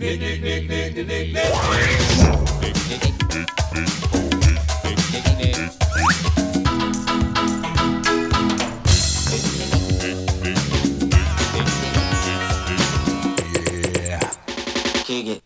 Kick it.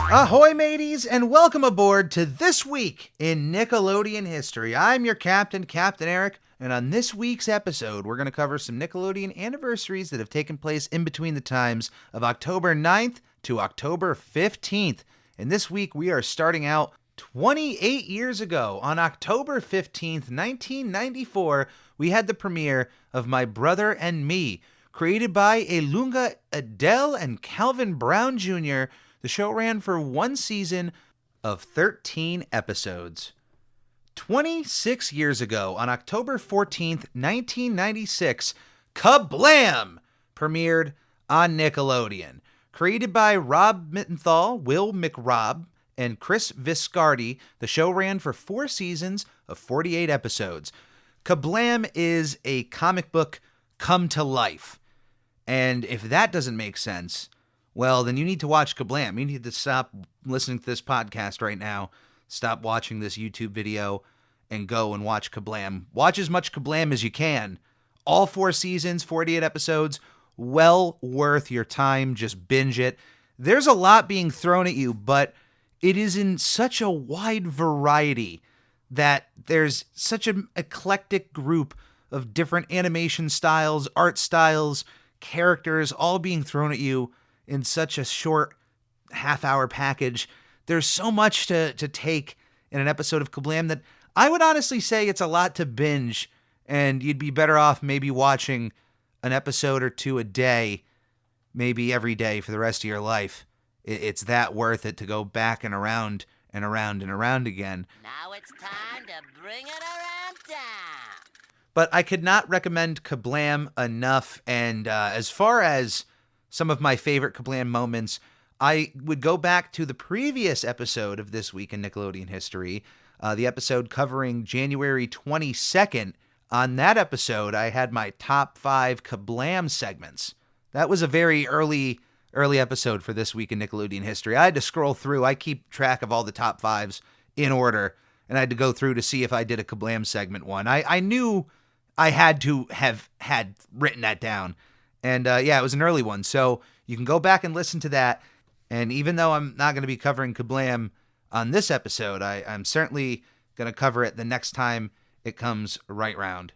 Ahoy, mateys, and welcome aboard to This Week in Nickelodeon History. I'm your captain, Captain Eric, and on this week's episode, we're going to cover some Nickelodeon anniversaries that have taken place in between the times of October 9th to October 15th. And this week, we are starting out 28 years ago. On October 15th, 1994, we had the premiere of My Brother and Me, created by Ilunga Adele and Calvin Brown Jr. The show ran for one season of 13 episodes. 26 years ago, on October 14th, 1996, KABLAM premiered on Nickelodeon. Created by Rob Mittenthal, Will McRobb, and Chris Viscardi, the show ran for 4 seasons of 48 episodes. KABLAM is a comic book come to life. And if that doesn't make sense, well, then you need to watch KABLAM. You need to stop listening to this podcast right now, stop watching this YouTube video, and go and watch KABLAM. Watch as much KABLAM as you can. All 4 seasons, 48 episodes, well worth your time. Just binge it. There's a lot being thrown at you, but it is in such a wide variety that there's such an eclectic group of different animation styles, art styles, characters, all being thrown at you in such a short half-hour package. There's so much to take in an episode of KABLAM that I would honestly say it's a lot to binge, and you'd be better off maybe watching an episode or 2 a day, maybe every day for the rest of your life. It's that worth it to go back and around and around and around again. Now it's time to bring it around town. But I could not recommend KABLAM enough, and as far as some of my favorite KABLAM moments, I would go back to the previous episode of This Week in Nickelodeon History, the episode covering January 22nd. On that episode, I had my top 5 KABLAM segments. That was a very early episode for This Week in Nickelodeon History. I had to scroll through. I keep track of all the top 5s in order, and I had to go through to see if I did a KABLAM segment one. I knew I had to have had written that down. And yeah, it was an early one. So you can go back and listen to that. And even though I'm not going to be covering KABLAM on this episode, I'm certainly going to cover it the next time it comes right round.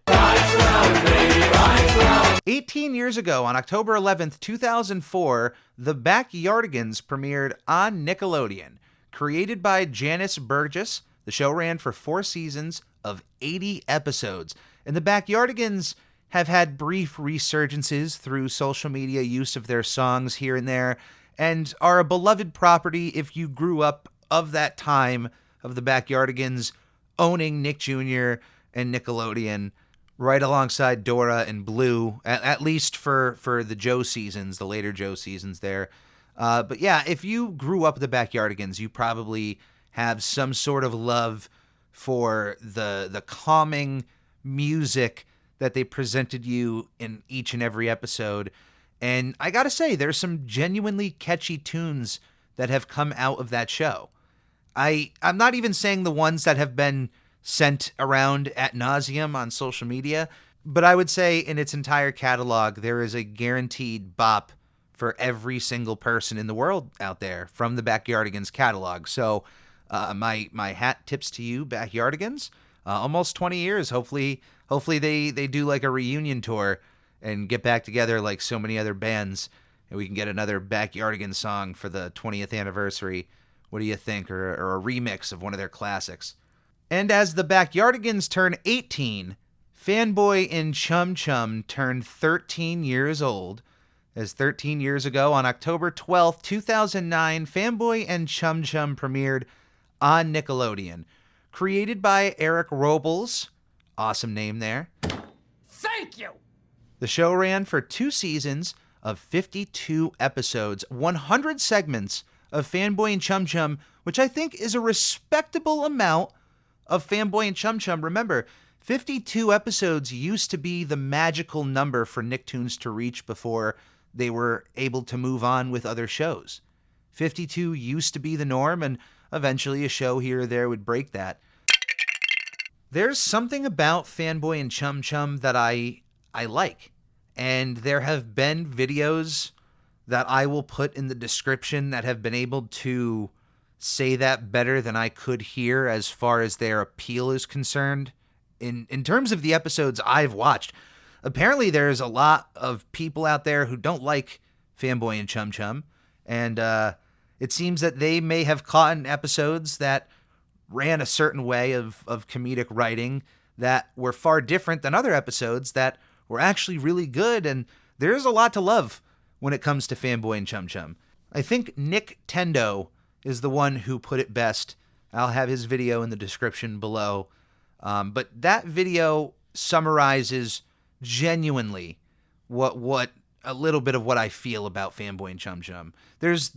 18 years ago, on October 11th, 2004, the Backyardigans premiered on Nickelodeon. Created by Janice Burgess, the show ran for 4 seasons of 80 episodes. And the Backyardigans have had brief resurgences through social media use of their songs here and there, and are a beloved property if you grew up of that time of the Backyardigans owning Nick Jr. and Nickelodeon, right alongside Dora and Blue, at least for the Joe seasons, the later Joe seasons there. But yeah, if you grew up with the Backyardigans, you probably have some sort of love for the calming music that they presented you in each and every episode. And I gotta say, there's some genuinely catchy tunes that have come out of that show. I'm not even saying the ones that have been sent around ad nauseum on social media, but I would say in its entire catalog, there is a guaranteed bop for every single person in the world out there from the Backyardigans catalog. So my hat tips to you, Backyardigans. Almost 20 years. Hopefully they do like a reunion tour and get back together like so many other bands, and we can get another Backyardigans song for the 20th anniversary. What do you think? Or a remix of one of their classics. And as the Backyardigans turn 18, Fanboy and Chum Chum turned 13 years old. As 13 years ago, on October 12th, 2009, Fanboy and Chum Chum premiered on Nickelodeon. Created by Eric Robles. Awesome name there. Thank you! The show ran for 2 seasons of 52 episodes, 100 segments of Fanboy and Chum Chum, which I think is a respectable amount of Fanboy and Chum Chum. Remember, 52 episodes used to be the magical number for Nicktoons to reach before they were able to move on with other shows. 52 used to be the norm, and eventually a show here or there would break that. There's something about Fanboy and Chum Chum that I like, and there have been videos that I will put in the description that have been able to say that better than I could here as far as their appeal is concerned. In terms of the episodes I've watched, apparently there's a lot of people out there who don't like Fanboy and Chum Chum, and it seems that they may have caught in episodes that ran a certain way of comedic writing that were far different than other episodes that were actually really good, and there's a lot to love when it comes to Fanboy and Chum Chum. I think Nick Tendo is the one who put it best. I'll have his video in the description below. But that video summarizes genuinely what a little bit of what I feel about Fanboy and Chum Chum. There's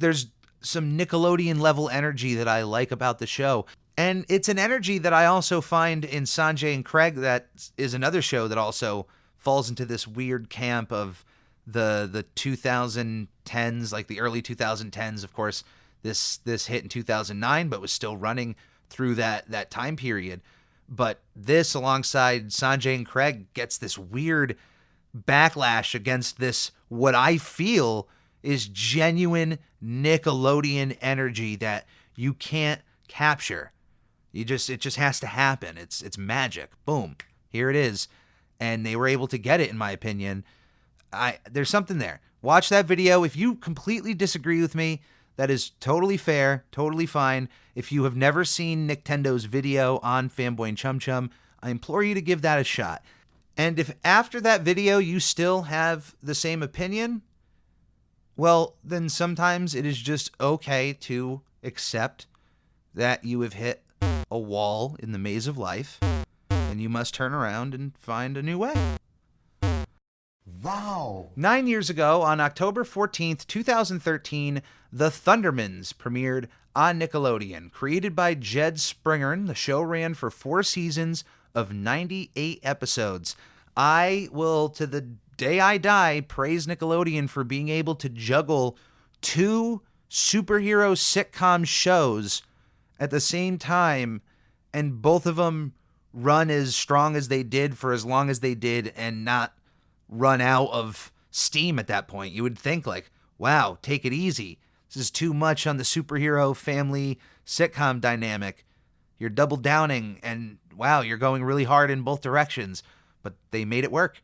some Nickelodeon level energy that I like about the show. And it's an energy that I also find in Sanjay and Craig. That is another show that also falls into this weird camp of the 2010s, like the early 2010s. Of course, this hit in 2009, but was still running through that time period. But this, alongside Sanjay and Craig, gets this weird backlash against this, what I feel is genuine Nickelodeon energy that you can't capture. It just has to happen. It's magic. Boom. Here it is. And they were able to get it, in my opinion. There's something there. Watch that video. If you completely disagree with me, that is totally fair, totally fine. If you have never seen Nick Tendo's video on Fanboy and Chum Chum, I implore you to give that a shot. And if after that video you still have the same opinion, well, then sometimes it is just okay to accept that you have hit a wall in the maze of life, and you must turn around and find a new way. Wow. 9 years ago, on October 14th, 2013, The Thundermans premiered on Nickelodeon. Created by Jed Springern, the show ran for 4 seasons of 98 episodes. I will, to the day I die, praise Nickelodeon for being able to juggle 2 superhero sitcom shows at the same time, and both of them run as strong as they did for as long as they did and not run out of steam at that point. You would think like, wow, take it easy. This is too much on the superhero family sitcom dynamic. You're double downing, and wow, you're going really hard in both directions. But they made it work.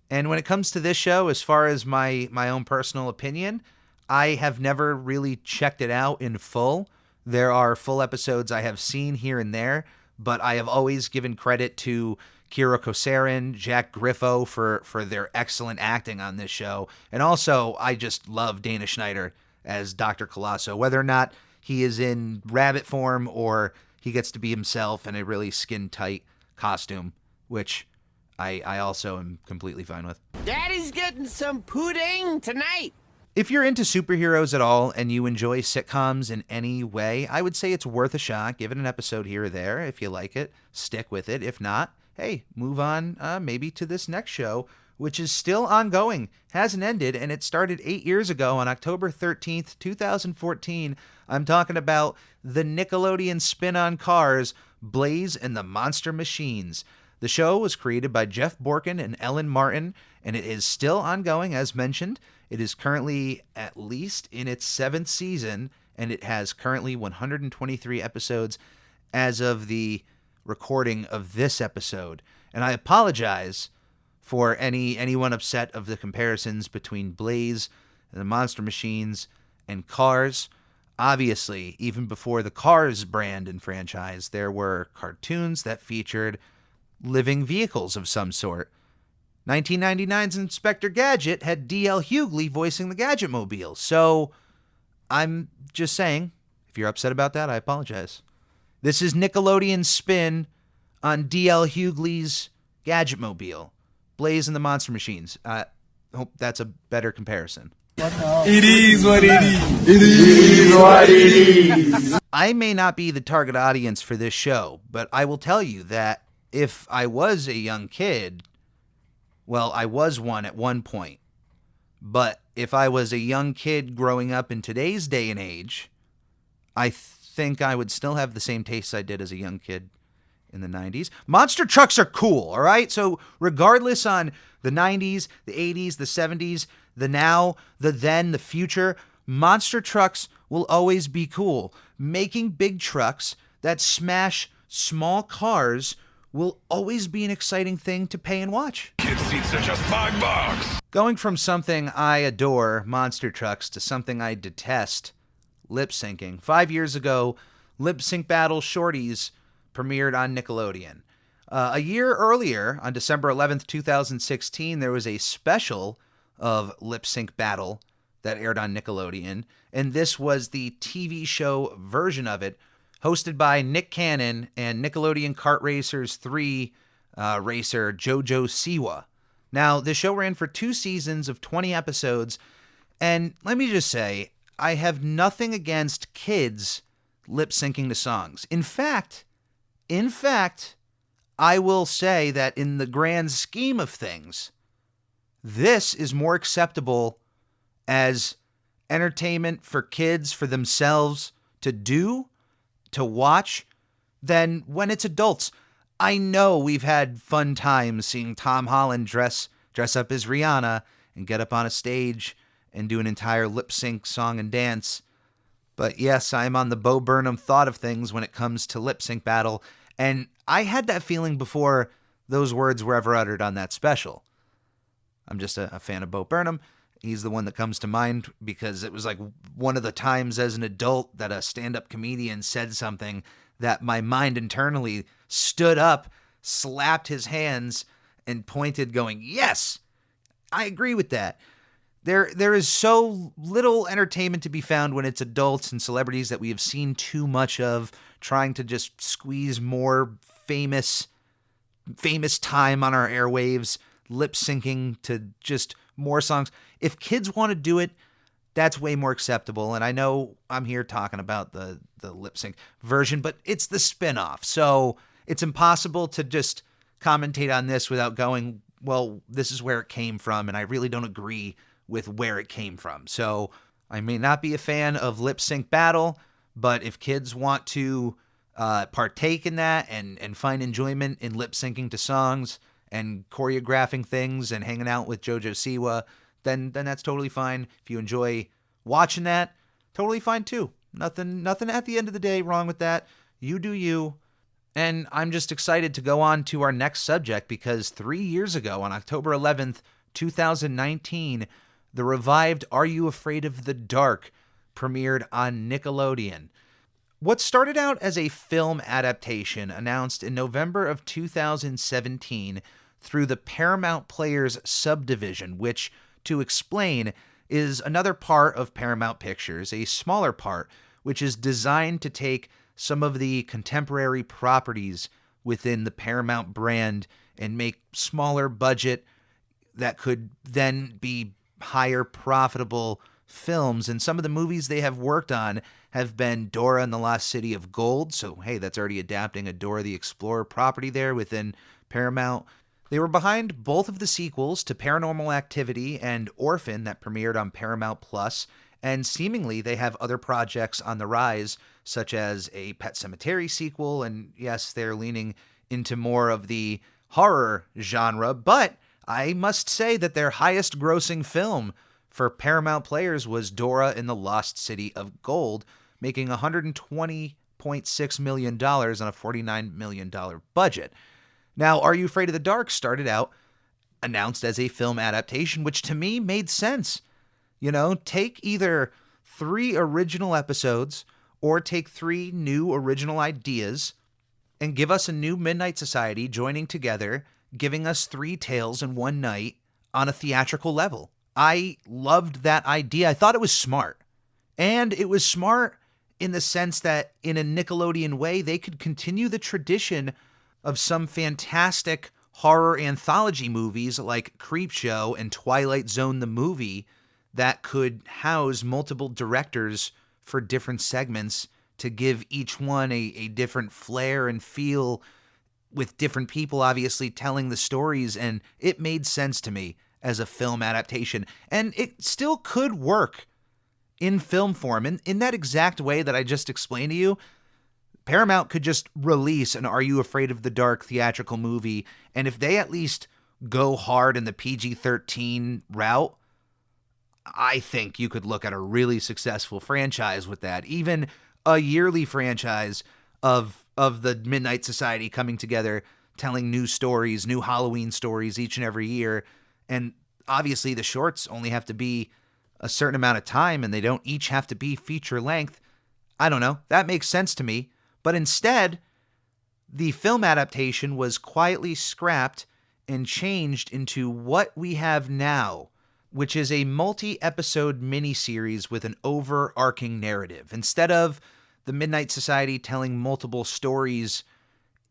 And when it comes to this show, as far as my own personal opinion, I have never really checked it out in full. There are full episodes I have seen here and there, but I have always given credit to Kira Kosarin, Jack Griffo for their excellent acting on this show. And also, I just love Dana Schneider as Dr. Colosso, whether or not he is in rabbit form or he gets to be himself in a really skin-tight costume, which I also am completely fine with. Daddy's getting some pudding tonight. If you're into superheroes at all and you enjoy sitcoms in any way, I would say it's worth a shot. Give it an episode here or there. If you like it, stick with it. If not, hey, move on maybe to this next show, which is still ongoing, hasn't ended, and it started 8 years ago on October 13th, 2014. I'm talking about the Nickelodeon spin on Cars, Blaze and the Monster Machines. The show was created by Jeff Borkin and Ellen Martin, and it is still ongoing, as mentioned. It is currently at least in its 7th season, and it has currently 123 episodes as of the recording of this episode. And I apologize for anyone upset of the comparisons between Blaze and the Monster Machines and Cars. Obviously, even before the Cars brand and franchise, there were cartoons that featured living vehicles of some sort. 1999's Inspector Gadget had D.L. Hughley voicing the Gadgetmobile. So I'm just saying, if you're upset about that, I apologize. This is Nickelodeon's spin on D.L. Hughley's Gadgetmobile, Blaze and the Monster Machines. I hope that's a better comparison. It is what it is. It is what it is. I may not be the target audience for this show, but I will tell you that if I was a young kid, well, I was one at one point, but if I was a young kid growing up in today's day and age, I think I would still have the same tastes I did as a young kid in the 90s. Monster trucks are cool, all right? So regardless on the 90s, the 80s, the 70s, the now, the then, the future, monster trucks will always be cool. Making big trucks that smash small cars will always be an exciting thing to pay and watch. Kids see such a $5. Going from something I adore, monster trucks, to something I detest, lip syncing. 5 years ago, Lip Sync Battle Shorties premiered on Nickelodeon. A year earlier, on December 11th, 2016, there was a special of Lip Sync Battle that aired on Nickelodeon, and this was the TV show version of it, hosted by Nick Cannon and Nickelodeon Kart Racers 3 racer JoJo Siwa. Now, the show ran for 2 seasons of 20 episodes, and let me just say, I have nothing against kids lip syncing to songs. In fact, I will say that in the grand scheme of things, this is more acceptable as entertainment for kids, for themselves to do, to watch, than when it's adults. I know we've had fun times seeing Tom Holland dress up as Rihanna and get up on a stage and do an entire lip sync song and dance. But yes, I'm on the Bo Burnham thought of things when it comes to lip sync battle, and I had that feeling before those words were ever uttered on that special. I'm just a fan of Bo Burnham. He's the one that comes to mind because it was like one of the times as an adult that a stand-up comedian said something that my mind internally stood up, slapped his hands, and pointed going, yes, I agree with that. There is so little entertainment to be found when it's adults and celebrities that we have seen too much of, trying to just squeeze more famous time on our airwaves, lip syncing to just more songs. If kids want to do it, that's way more acceptable. And I know I'm here talking about the lip sync version, but it's the spin-off. So it's impossible to just commentate on this without going, well, this is where it came from. And I really don't agree with where it came from. So I may not be a fan of lip sync battle, but if kids want to partake in that and find enjoyment in lip syncing to songs and choreographing things and hanging out with JoJo Siwa, then that's totally fine. If you enjoy watching that, totally fine too. Nothing at the end of the day wrong with that. You do you. And I'm just excited to go on to our next subject because 3 years ago, on October 11th, 2019, the revived Are You Afraid of the Dark premiered on Nickelodeon. What started out as a film adaptation announced in November of 2017 through the Paramount Players subdivision, which, to explain, is another part of Paramount Pictures, a smaller part, which is designed to take some of the contemporary properties within the Paramount brand and make smaller budget that could then be higher profitable films. And some of the movies they have worked on have been Dora and the Lost City of Gold. So, hey, that's already adapting a Dora the Explorer property there within Paramount. They were behind both of the sequels to Paranormal Activity and Orphan that premiered on Paramount Plus, and seemingly they have other projects on the rise, such as a Pet Sematary sequel, and yes, they're leaning into more of the horror genre, but I must say that their highest grossing film for Paramount Players was Dora in the Lost City of Gold, making $120.6 million on a $49 million budget. Now, Are You Afraid of the Dark started out announced as a film adaptation, which to me made sense. You know, take either 3 original episodes or take 3 new original ideas and give us a new Midnight Society joining together, giving us 3 tales in one night on a theatrical level. I loved that idea. I thought it was smart. And it was smart in the sense that in a Nickelodeon way, they could continue the tradition of some fantastic horror anthology movies like Creepshow and Twilight Zone the movie that could house multiple directors for different segments to give each one a different flair and feel, with different people obviously telling the stories, and it made sense to me as a film adaptation. And it still could work in film form in that exact way that I just explained to you. Paramount could just release an Are You Afraid of the Dark theatrical movie, and if they at least go hard in the PG-13 route, I think you could look at a really successful franchise with that. Even a yearly franchise of the Midnight Society coming together, telling new stories, new Halloween stories each and every year. And obviously the shorts only have to be a certain amount of time, and they don't each have to be feature length. I don't know. That makes sense to me. But instead, the film adaptation was quietly scrapped and changed into what we have now, which is a multi-episode miniseries with an overarching narrative. Instead of the Midnight Society telling multiple stories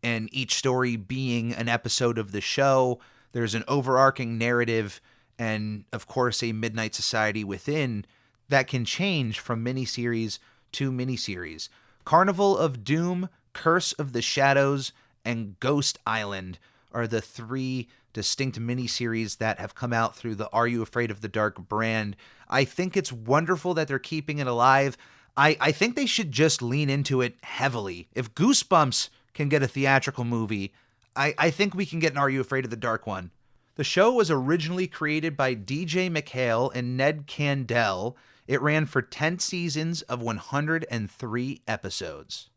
and each story being an episode of the show, there's an overarching narrative and, of course, a Midnight Society within that can change from miniseries to miniseries. Carnival of Doom, Curse of the Shadows, and Ghost Island are the three distinct miniseries that have come out through the Are You Afraid of the Dark brand. I think it's wonderful that they're keeping it alive. I think they should just lean into it heavily. If Goosebumps can get a theatrical movie, I think we can get an Are You Afraid of the Dark one. The show was originally created by DJ McHale and Ned Candell. It ran for 10 seasons of 103 episodes.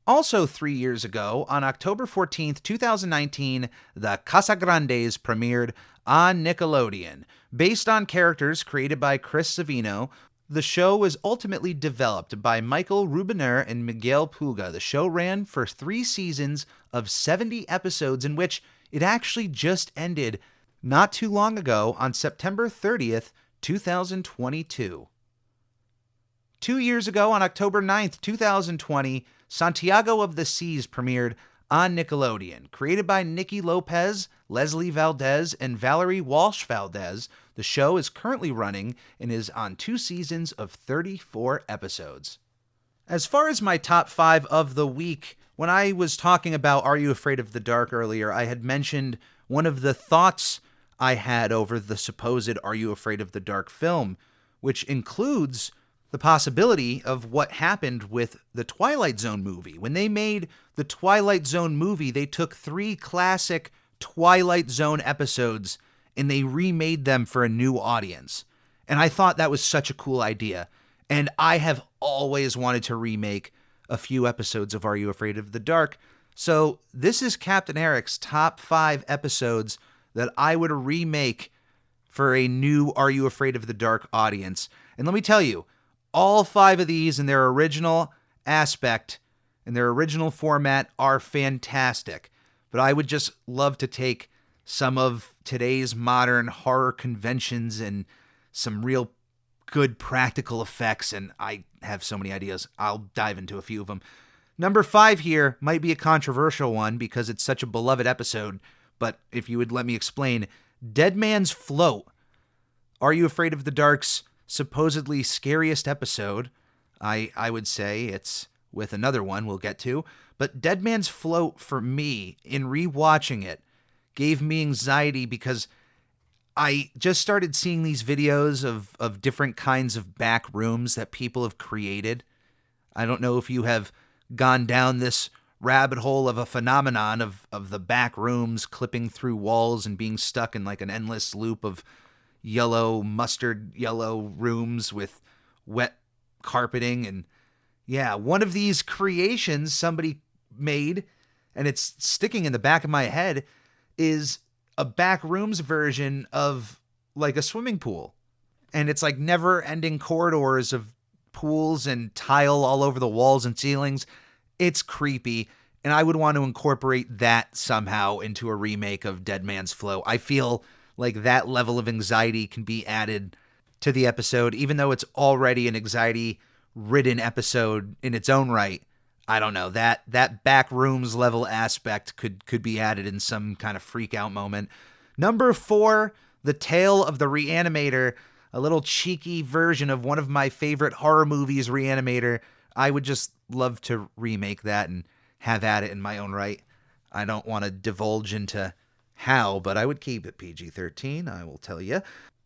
Also 3 years ago, on October 14th, 2019, the Casagrandes premiered on Nickelodeon. Based on characters created by Chris Savino, the show was ultimately developed by Michael Rubiner and Miguel Puga. The show ran for 3 seasons of 70 episodes, in which it actually just ended not too long ago on September 30th, 2022. 2 years ago, on October 9th, 2020, Santiago of the Seas premiered on Nickelodeon. Created by Nikki Lopez, Leslie Valdez, and Valerie Walsh Valdez, the show is currently running and is on 2 seasons of 34 episodes. As far as my top 5 of the week, when I was talking about Are You Afraid of the Dark earlier, I had mentioned one of the thoughts I had over the supposed Are You Afraid of the Dark film, which includes the possibility of what happened with the Twilight Zone movie. When they made the Twilight Zone movie, they took 3 classic Twilight Zone episodes and they remade them for a new audience. And I thought that was such a cool idea. And I have always wanted to remake a few episodes of Are You Afraid of the Dark? So this is Captain Eric's top 5 episodes that I would remake for a new Are You Afraid of the Dark audience. And let me tell you, all 5 of these in their original aspect, in their original format, are fantastic. But I would just love to take some of today's modern horror conventions and some real good practical effects, and I have so many ideas. I'll dive into a few of them. Number 5 here might be a controversial one because it's such a beloved episode, but if you would let me explain, Dead Man's Float. Are You Afraid of the Dark's supposedly scariest episode? I would say it's with another one we'll get to, but Dead Man's Float, for me, in rewatching it, gave me anxiety because I just started seeing these videos of different kinds of back rooms that people have created. I don't know if you have gone down this rabbit hole of a phenomenon of the back rooms clipping through walls and being stuck in like an endless loop of yellow, mustard yellow rooms with wet carpeting. And yeah, one of these creations somebody made, and it's sticking in the back of my head, is a back rooms version of like a swimming pool. And it's like never ending corridors of pools and tile all over the walls and ceilings. It's creepy. And I would want to incorporate that somehow into a remake of Dead Man's Float. I feel like that level of anxiety can be added to the episode, even though it's already an anxiety-ridden episode in its own right. I don't know, that back rooms level aspect could be added in some kind of freak out moment. Number 4, The Tale of the Reanimator. a little cheeky version of one of my favorite horror movies, Reanimator, I would just love to remake that and have at it in my own right. I don't want to divulge into how, but I would keep it PG-13, I will tell you.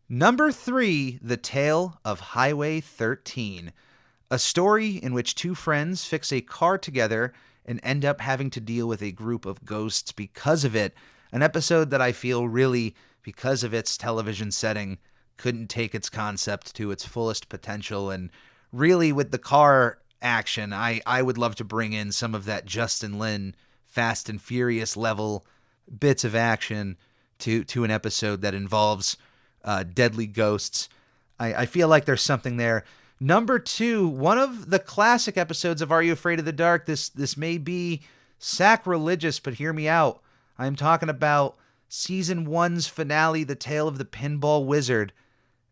Number 3, The Tale of Highway 13. A story in which two friends fix a car together and end up having to deal with a group of ghosts because of it. An episode that I feel really, because of its television setting, couldn't take its concept to its fullest potential. And really, with the car action, I would love to bring in some of that Justin Lin Fast and Furious level bits of action to an episode that involves deadly ghosts. I feel like there's something there. Number 2, one of the classic episodes of Are You Afraid of the Dark? This may be sacrilegious, but hear me out. I'm talking about Season 1's finale, The Tale of the Pinball Wizard.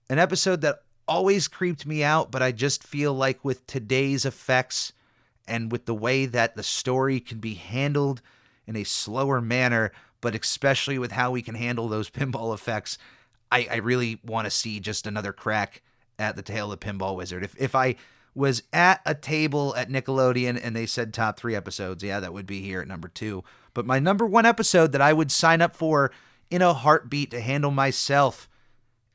An episode that always creeped me out, but I just feel like with today's effects and with the way that the story can be handled in a slower manner, but especially with how we can handle those pinball effects, I really want to see just another crack at The Tale of the Pinball Wizard. If I was at a table at Nickelodeon and they said top 3 episodes, yeah, that would be here at number 2. But my number 1 episode that I would sign up for in a heartbeat to handle myself,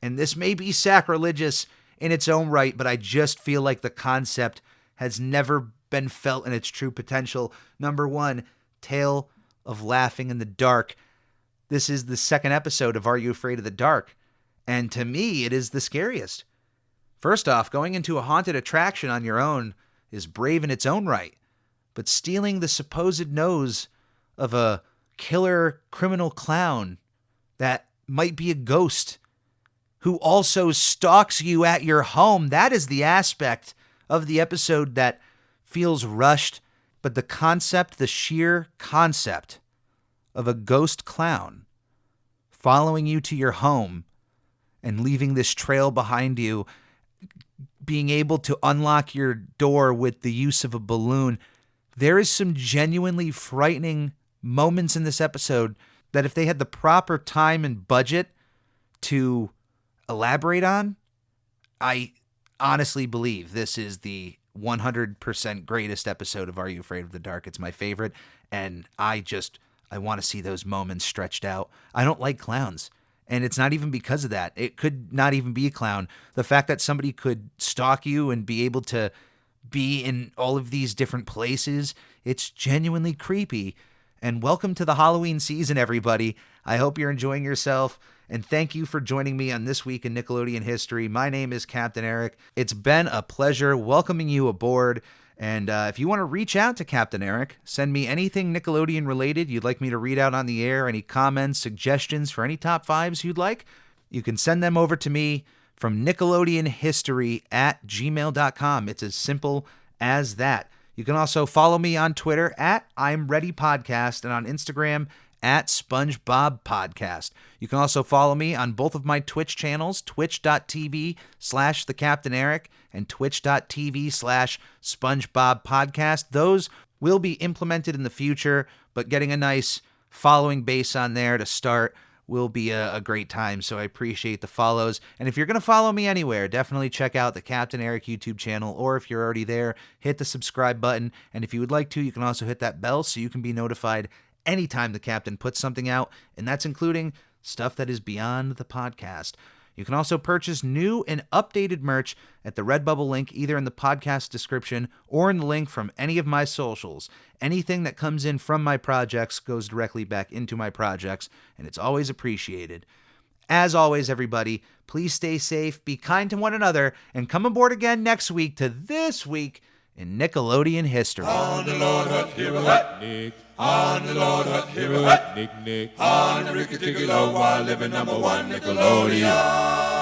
and this may be sacrilegious in its own right, but I just feel like the concept has never been felt in its true potential. Number 1, Tale of Laughing in the Dark. This is the 2nd episode of Are You Afraid of the Dark? And to me, it is the scariest. First off, going into a haunted attraction on your own is brave in its own right, but stealing the supposed nose of a killer criminal clown that might be a ghost who also stalks you at your home, that is the aspect of the episode that feels rushed, but the concept, the sheer concept of a ghost clown following you to your home and leaving this trail behind you, being able to unlock your door with the use of a balloon. There is some genuinely frightening moments in this episode that if they had the proper time and budget to elaborate on, I honestly believe this is the 100% greatest episode of Are You Afraid of the Dark? It's my favorite, and I want to see those moments stretched out. I don't like clowns. And it's not even because of that. It could not even be a clown. The fact that somebody could stalk you and be able to be in all of these different places, it's genuinely creepy. And welcome to the Halloween season, everybody. I hope you're enjoying yourself. And thank you for joining me on This Week in Nickelodeon History. My name is Captain Eric. It's been a pleasure welcoming you aboard. And if you want to reach out to Captain Eric, send me anything Nickelodeon related you'd like me to read out on the air, any comments, suggestions for any top 5s you'd like, you can send them over to me from nickelodeonhistory@gmail.com. It's as simple as that. You can also follow me on Twitter @I'mReadyPodcast and on Instagram @SpongeBobPodcast. You can also follow me on both of my Twitch channels, twitch.tv/TheCaptainEric and twitch.tv/SpongeBobPodcast. Those will be implemented in the future, but getting a nice following base on there to start will be a great time, so I appreciate the follows. And if you're going to follow me anywhere, definitely check out the Captain Eric YouTube channel, or if you're already there, hit the subscribe button. And if you would like to, you can also hit that bell so you can be notified anytime the captain puts something out, and that's including stuff that is beyond the podcast. You can also purchase new and updated merch at the Redbubble link, either in the podcast description or in the link from any of my socials. Anything that comes in from my projects goes directly back into my projects, and it's always appreciated. As always, everybody, please stay safe, be kind to one another, and come aboard again next week to This Week in Nickelodeon History. On the Lord Hut, here a hut, Nick. On the Lord Hut, here a hut, Nick, Nick. On the Ricky Ticky Low, while living #1 Nickelodeon.